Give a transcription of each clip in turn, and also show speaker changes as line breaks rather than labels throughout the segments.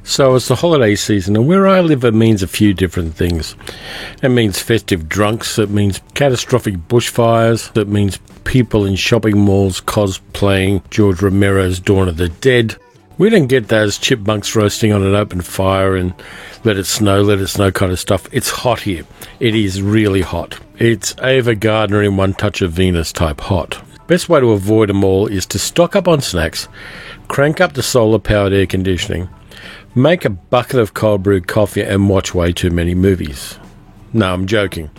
So it's the holiday season, and where I live it means a few different things. It means festive drunks, it means catastrophic bushfires, it means people in shopping malls cosplaying George Romero's Dawn of the Dead. We don't get those chipmunks roasting on an open fire and let it snow kind of stuff. It's hot here. It is really hot. It's Ava Gardner in One Touch of Venus type hot. Best way to avoid them all is to stock up on snacks, crank up the solar-powered air conditioning, make a bucket of cold brewed coffee and watch way too many movies. No, I'm joking.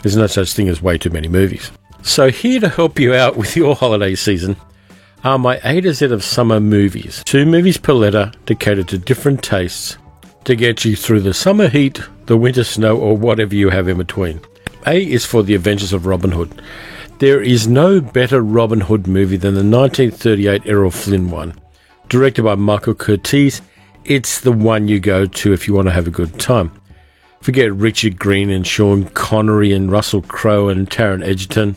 There's no such thing as way too many movies. So here to help you out with your holiday season are my A to Z of summer movies. 2 movies per letter to cater to different tastes to get you through the summer heat, the winter snow, or whatever you have in between. A is for The Adventures of Robin Hood. There is no better Robin Hood movie than the 1938 Errol Flynn one. Directed by Michael Curtiz, it's the one you go to if you want to have a good time. Forget Richard Green and Sean Connery and Russell Crowe and Taron Egerton,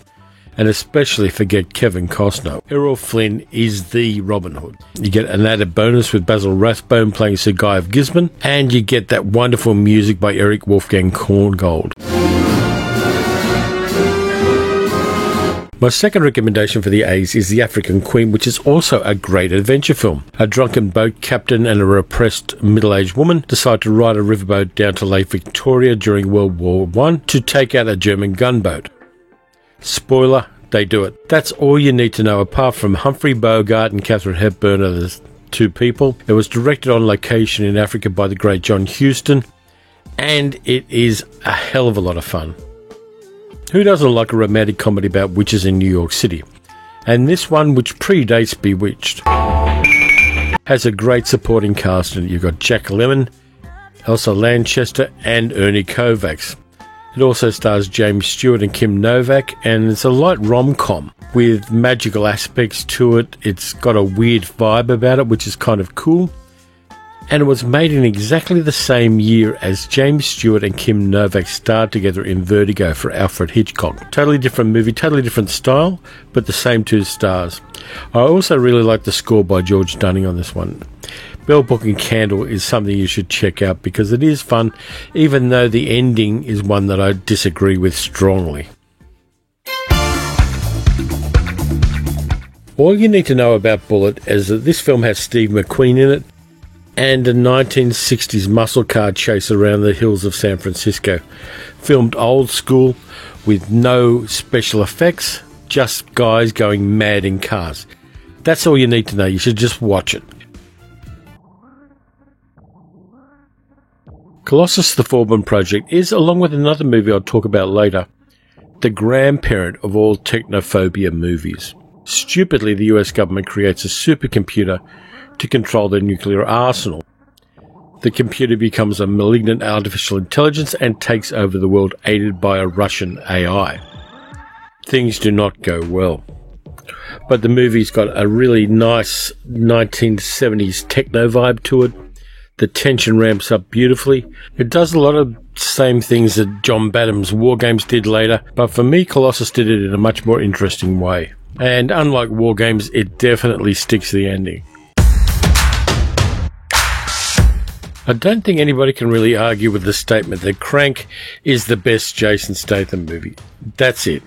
and especially forget Kevin Costner. Errol Flynn is the Robin Hood. You get an added bonus with Basil Rathbone playing Sir Guy of Gisborne, and you get that wonderful music by Eric Wolfgang Korngold. My second recommendation for the A's is The African Queen, which is also a great adventure film. A drunken boat captain and a repressed middle-aged woman decide to ride a riverboat down to Lake Victoria during World War I to take out a German gunboat. Spoiler, they do it. That's all you need to know, apart from Humphrey Bogart and Katharine Hepburn are the 2 people. It was directed on location in Africa by the great John Huston, and it is a hell of a lot of fun. Who doesn't like a romantic comedy about witches in New York City? And this one, which predates Bewitched, has a great supporting cast in it. You've got Jack Lemmon, Elsa Lanchester, and Ernie Kovacs. It also stars James Stewart and Kim Novak, and it's a light rom-com with magical aspects to it. It's got a weird vibe about it, which is kind of cool. And it was made in exactly the same year as James Stewart and Kim Novak starred together in Vertigo for Alfred Hitchcock. Totally different movie, totally different style, but the same 2 stars. I also really like the score by George Dunning on this one. Bell Book and Candle is something you should check out because it is fun, even though the ending is one that I disagree with strongly. All you need to know about Bullitt is that this film has Steve McQueen in it, and a 1960s muscle car chase around the hills of San Francisco. Filmed old school with no special effects, just guys going mad in cars. That's all you need to know. You should just watch it. Colossus the Forbin Project is, along with another movie I'll talk about later, the grandparent of all technophobia movies. Stupidly, the US government creates a supercomputer to control their nuclear arsenal. The computer becomes a malignant artificial intelligence and takes over the world, aided by a Russian AI. Things do not go well. But the movie's got a really nice 1970s techno vibe to it. The tension ramps up beautifully. It does a lot of same things that John Badham's War Games did later, but for me, Colossus did it in a much more interesting way. And unlike War Games, it definitely sticks to the ending. I don't think anybody can really argue with the statement that Crank is the best Jason Statham movie. That's it.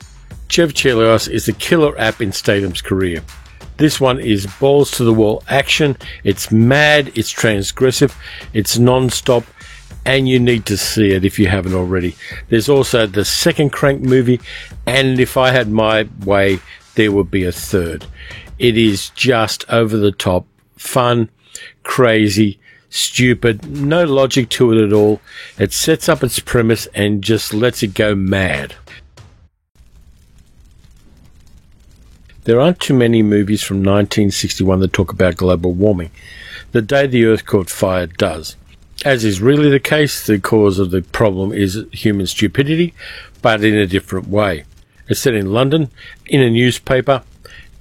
Chev Chelios is the killer app in Statham's career. This one is balls-to-the-wall action. It's mad, it's transgressive, it's non-stop, and you need to see it if you haven't already. There's also the second Crank movie, and if I had my way, there would be a third. It is just over-the-top, fun, crazy, stupid, no logic to it at all. It sets up its premise and just lets it go mad. There aren't too many movies from 1961 that talk about global warming. The Day the Earth Caught Fire does. As is really the case, the cause of the problem is human stupidity, but in a different way. It's set in London, in a newspaper,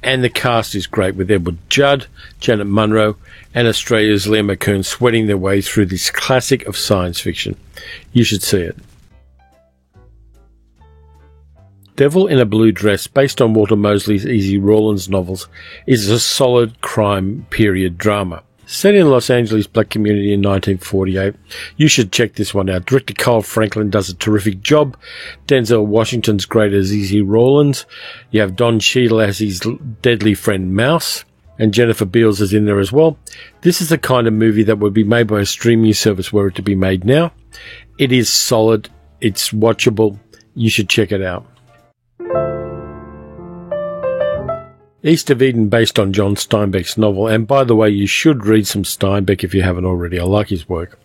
and the cast is great with Edward Judd, Janet Munro, and Australia's Liam McKern sweating their way through this classic of science fiction. You should see it. Devil in a Blue Dress, based on Walter Mosley's E.Z. Rawlins novels, is a solid crime period drama. Set in Los Angeles black community in 1948, you should check this one out. Director Kyle Franklin does a terrific job. Denzel Washington's great as E.Z. Rawlins. You have Don Cheadle as his deadly friend Mouse. And Jennifer Beals is in there as well. This is the kind of movie that would be made by a streaming service were it to be made now. It is solid. It's watchable. You should check it out. East of Eden, based on John Steinbeck's novel, and by the way, you should read some Steinbeck if you haven't already. I like his work.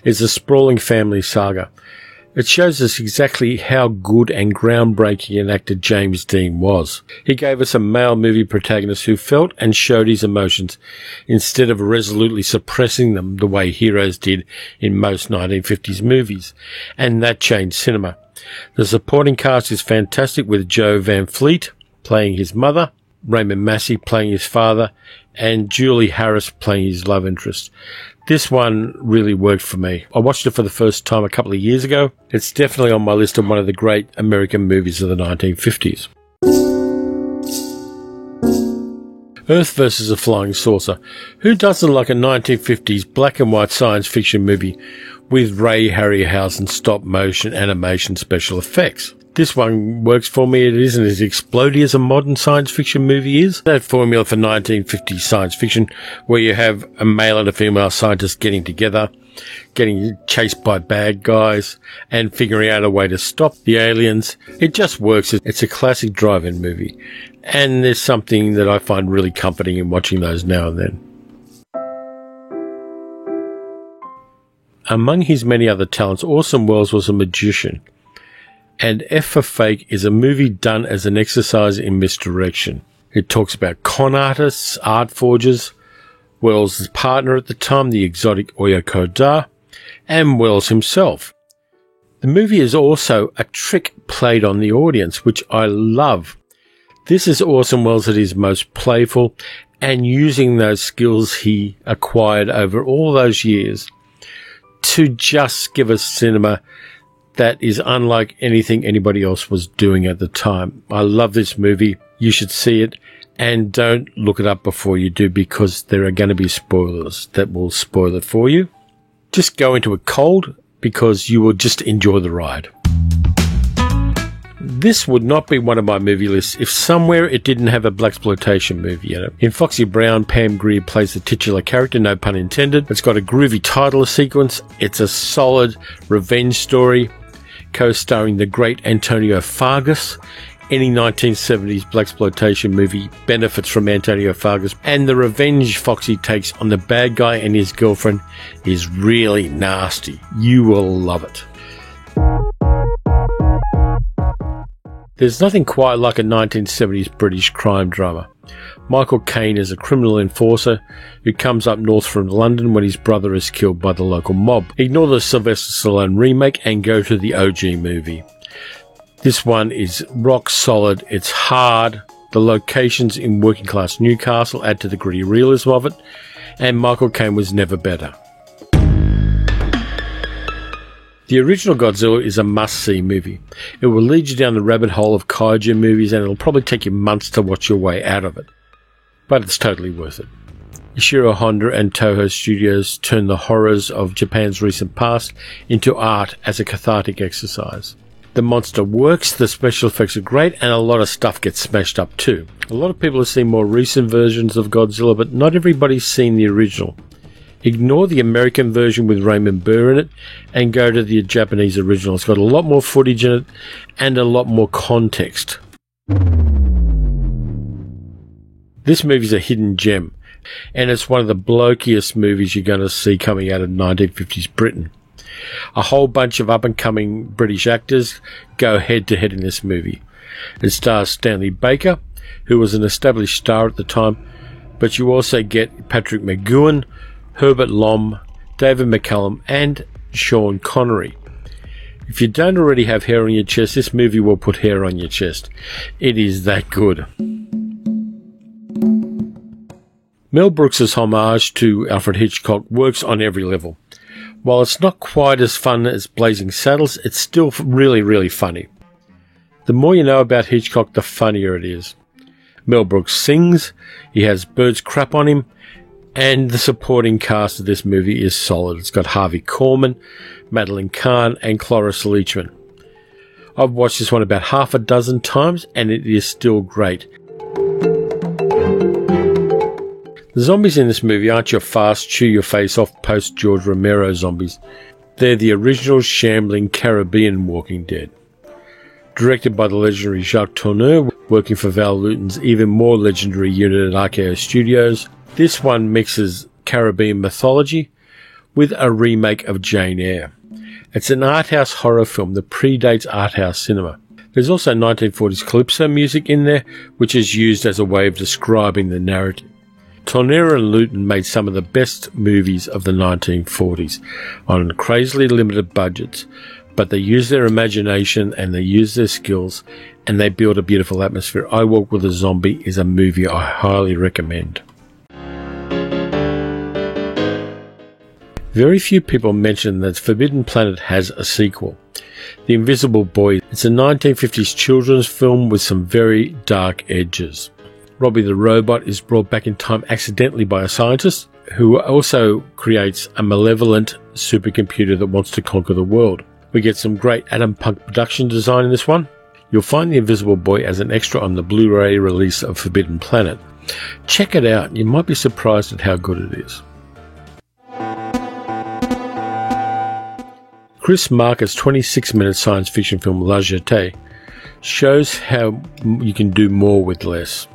It's a sprawling family saga. It shows us exactly how good and groundbreaking an actor James Dean was. He gave us a male movie protagonist who felt and showed his emotions instead of resolutely suppressing them the way heroes did in most 1950s movies. And that changed cinema. The supporting cast is fantastic, with Joe Van Fleet playing his mother, Raymond Massey playing his father, and Julie Harris playing his love interest. This one really worked for me. I watched it for the first time a couple of years ago. It's definitely on my list of one of the great American movies of the 1950s. Earth vs. a Flying Saucer. Who doesn't like a 1950s black and white science fiction movie with Ray Harryhausen stop motion animation special effects? This one works for me. It isn't as explodey as a modern science fiction movie is. That formula for 1950s science fiction, where you have a male and a female scientist getting together, getting chased by bad guys, and figuring out a way to stop the aliens. It just works. It's a classic drive-in movie. And there's something that I find really comforting in watching those now and then. Among his many other talents, Orson Welles was a magician. And F for Fake is a movie done as an exercise in misdirection. It talks about con artists, art forgers, Welles' partner at the time, the exotic Oya Kodar, and Welles himself. The movie is also a trick played on the audience, which I love. This is Orson Welles at his most playful, and using those skills he acquired over all those years to just give us cinema that is unlike anything anybody else was doing at the time. I love this movie. You should see it, and don't look it up before you do, because there are going to be spoilers that will spoil it for you. Just go into it cold, because you will just enjoy the ride. This would not be one of my movie lists if somewhere it didn't have a blaxploitation movie in it. In Foxy Brown, Pam Grier plays the titular character, no pun intended. It's got a groovy title sequence. It's a solid revenge story, co-starring the great Antonio Fargas. Any 1970s blaxploitation movie benefits from Antonio Fargas, and the revenge Foxy takes on the bad guy and his girlfriend is really nasty. You will love it. There's nothing quite like a 1970s British crime drama. Michael Caine is a criminal enforcer who comes up north from London when his brother is killed by the local mob. Ignore the Sylvester Stallone remake and go to the OG movie. This one is rock solid. It's hard. The locations in working class Newcastle add to the gritty realism of it, and Michael Caine was never better. The original Godzilla is a must-see movie. It will lead you down the rabbit hole of kaiju movies, and it'll probably take you months to watch your way out of it. But it's totally worth it. Ishiro Honda and Toho Studios turned the horrors of Japan's recent past into art as a cathartic exercise. The monster works, the special effects are great, and a lot of stuff gets smashed up too. A lot of people have seen more recent versions of Godzilla, but not everybody's seen the original. Ignore the American version with Raymond Burr in it and go to the Japanese original. It's got a lot more footage in it and a lot more context. This movie's a hidden gem, and it's one of the blokiest movies you're going to see coming out of 1950s Britain. A whole bunch of up-and-coming British actors go head-to-head in this movie. It stars Stanley Baker, who was an established star at the time, but you also get Patrick McGoohan, Herbert Lom, David McCallum, and Sean Connery. If you don't already have hair on your chest, this movie will put hair on your chest. It is that good. Mel Brooks's homage to Alfred Hitchcock works on every level. While it's not quite as fun as Blazing Saddles, it's still really, really funny. The more you know about Hitchcock, the funnier it is. Mel Brooks sings, he has birds crap on him, and the supporting cast of this movie is solid. It's got Harvey Korman, Madeline Kahn, and Cloris Leachman. I've watched this one about half a dozen times, and it is still great. The zombies in this movie aren't your fast, chew-your-face-off post-George Romero zombies. They're the original shambling Caribbean Walking Dead. Directed by the legendary Jacques Tourneur, working for Val Lewton's even more legendary unit at RKO Studios, this one mixes Caribbean mythology with a remake of Jane Eyre. It's an art house horror film that predates art house cinema. There's also 1940s calypso music in there, which is used as a way of describing the narrative. Tourneur and Lewton made some of the best movies of the 1940s on crazily limited budgets, but they used their imagination and they used their skills and they built a beautiful atmosphere. I Walk with a Zombie is a movie I highly recommend. Very few people mention that Forbidden Planet has a sequel. The Invisible Boy. It's a 1950s children's film with some very dark edges. Robbie the Robot is brought back in time accidentally by a scientist who also creates a malevolent supercomputer that wants to conquer the world. We get some great Adam Punk production design in this one. You'll find The Invisible Boy as an extra on the Blu-ray release of Forbidden Planet. Check it out. You might be surprised at how good it is. Chris Marker's 26-minute science fiction film La Jetée shows how you can do more with less.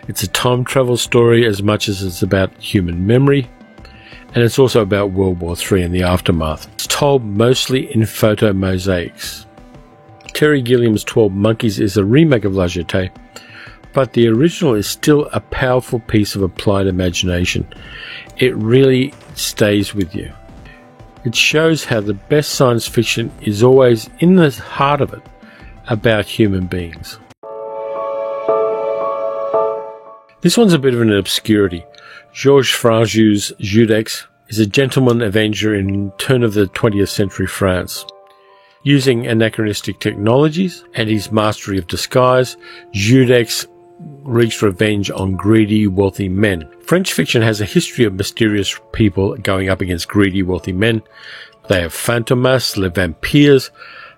It's a time travel story as much as it's about human memory, and it's also about World War III and the aftermath. It's told mostly in photo mosaics. Terry Gilliam's 12 Monkeys is a remake of La Jetée, but the original is still a powerful piece of applied imagination. It really stays with you. It shows how the best science fiction is always, in the heart of it, about human beings. This one's a bit of an obscurity. Georges Franju's Judex is a gentleman avenger in turn of the 20th century France. Using anachronistic technologies and his mastery of disguise, Judex wreaks revenge on greedy, wealthy men. French fiction has a history of mysterious people going up against greedy, wealthy men. They have Fantomas, Les Vampires,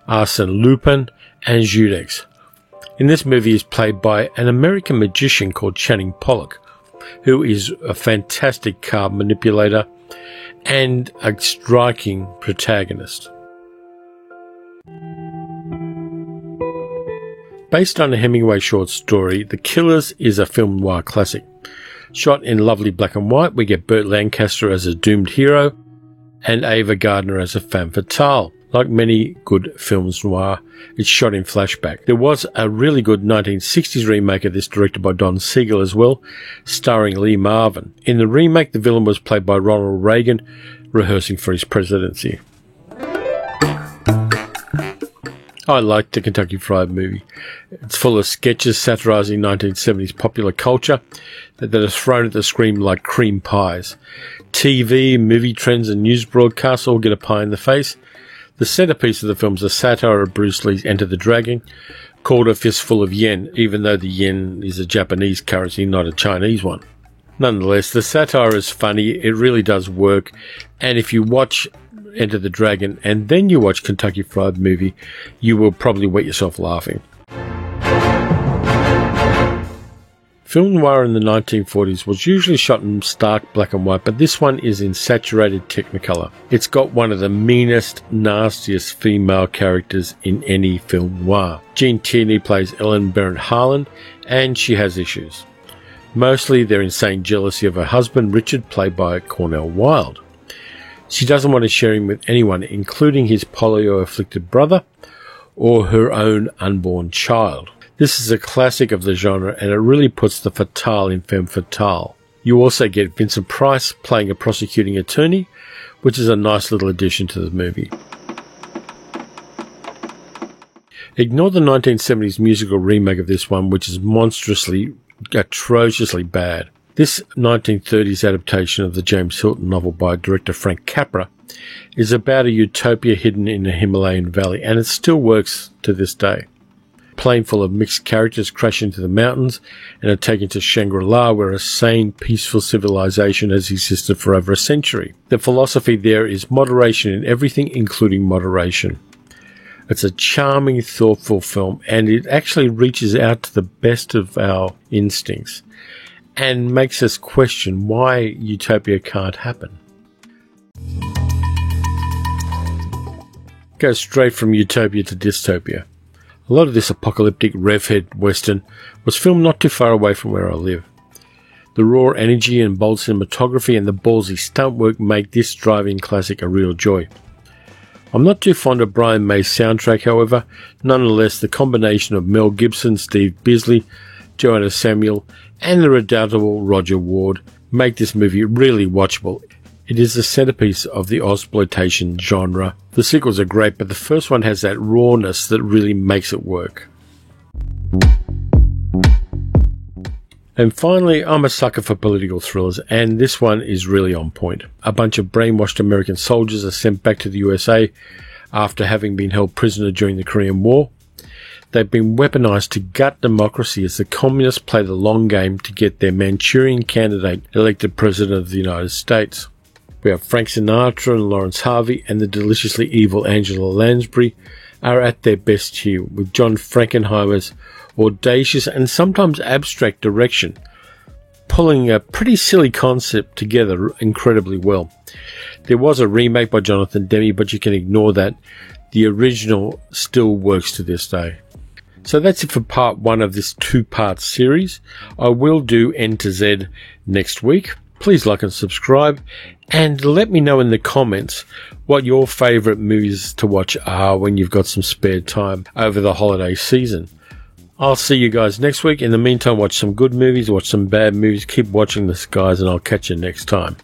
Arsène Lupin, and Judex. In this movie, he's played by an American magician called Channing Pollock, who is a fantastic card manipulator and a striking protagonist. Based on a Hemingway short story, The Killers is a film noir classic. Shot in lovely black and white, we get Burt Lancaster as a doomed hero and Ava Gardner as a femme fatale. Like many good films noir, it's shot in flashback. There was a really good 1960s remake of this directed by Don Siegel as well, starring Lee Marvin. In the remake, the villain was played by Ronald Reagan, rehearsing for his presidency. I like the Kentucky Fried Movie. It's full of sketches satirizing 1970s popular culture that are thrown at the screen like cream pies. TV, movie trends and news broadcasts all get a pie in the face. The centerpiece of the film is a satire of Bruce Lee's Enter the Dragon, called A Fistful of Yen, even though the yen is a Japanese currency, not a Chinese one. Nonetheless, the satire is funny, it really does work, and if you watch Enter the Dragon and then you watch Kentucky Fried Movie, you will probably wet yourself laughing. Film noir in the 1940s was usually shot in stark black and white, but this one is in saturated Technicolor. It's got one of the meanest, nastiest female characters in any film noir. Jean Tierney plays Ellen Barrett Harlan, and she has issues. Mostly their insane jealousy of her husband, Richard, played by Cornel Wilde. She doesn't want to share him with anyone, including his polio-afflicted brother or her own unborn child. This is a classic of the genre, and it really puts the fatale in femme fatale. You also get Vincent Price playing a prosecuting attorney, which is a nice little addition to the movie. Ignore the 1970s musical remake of this one, which is monstrously, atrociously bad. This 1930s adaptation of the James Hilton novel by director Frank Capra is about a utopia hidden in a Himalayan valley, and it still works to this day. plane full of mixed characters crash into the mountains and are taken to Shangri-La, where a sane, peaceful civilization has existed for over a century. The philosophy there is moderation in everything, including moderation. It's a charming, thoughtful film, and it actually reaches out to the best of our instincts and makes us question why utopia can't happen. Go straight from utopia to dystopia. A lot of this apocalyptic revhead western was filmed not too far away from where I live. The raw energy and bold cinematography and the ballsy stunt work make this drive-in classic a real joy. I'm not too fond of Brian May's soundtrack, however. Nonetheless, the combination of Mel Gibson, Steve Bisley, Joanna Samuel, and the redoubtable Roger Ward make this movie really watchable. It is the centerpiece of the Ozploitation genre. The sequels are great, but the first one has that rawness that really makes it work. And finally, I'm a sucker for political thrillers, and this one is really on point. A bunch of brainwashed American soldiers are sent back to the USA after having been held prisoner during the Korean War. They've been weaponized to gut democracy as the communists play the long game to get their Manchurian candidate elected president of the United States. We have Frank Sinatra and Lawrence Harvey, and the deliciously evil Angela Lansbury are at their best here, with John Frankenheimer's audacious and sometimes abstract direction, pulling a pretty silly concept together incredibly well. There was a remake by Jonathan Demme, but you can ignore that. The original still works to this day. So that's it for part 1 of this 2-part series. I will do N to Z next week. Please like and subscribe, and let me know in the comments what your favourite movies to watch are when you've got some spare time over the holiday season. I'll see you guys next week. In the meantime, watch some good movies, watch some bad movies, keep watching the skies, and I'll catch you next time.